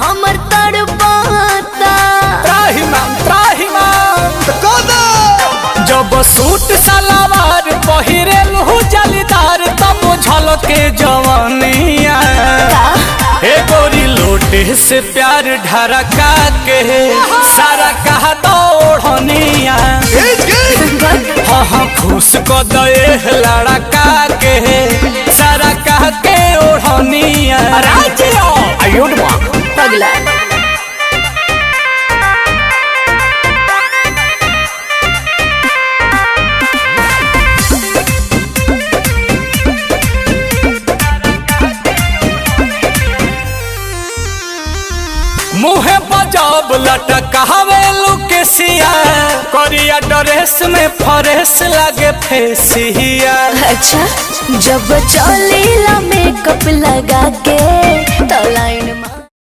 हमर तड़पाता। जब सूट सलवार पहिरेलहु जलीदार तब झलके जवानिया। हे गोरी लोटे से प्यार ढरका के सारा कहा दौड़निया। हाँ खुश को दे लड़का के सारा कह के ओढ़निया। पगला मुहे बजाब लटकावे लुकेसिया करिया ड्रेस में फरेस लगे फेसिया। अच्छा जब चलेला मेकअप लगा के तो लाइन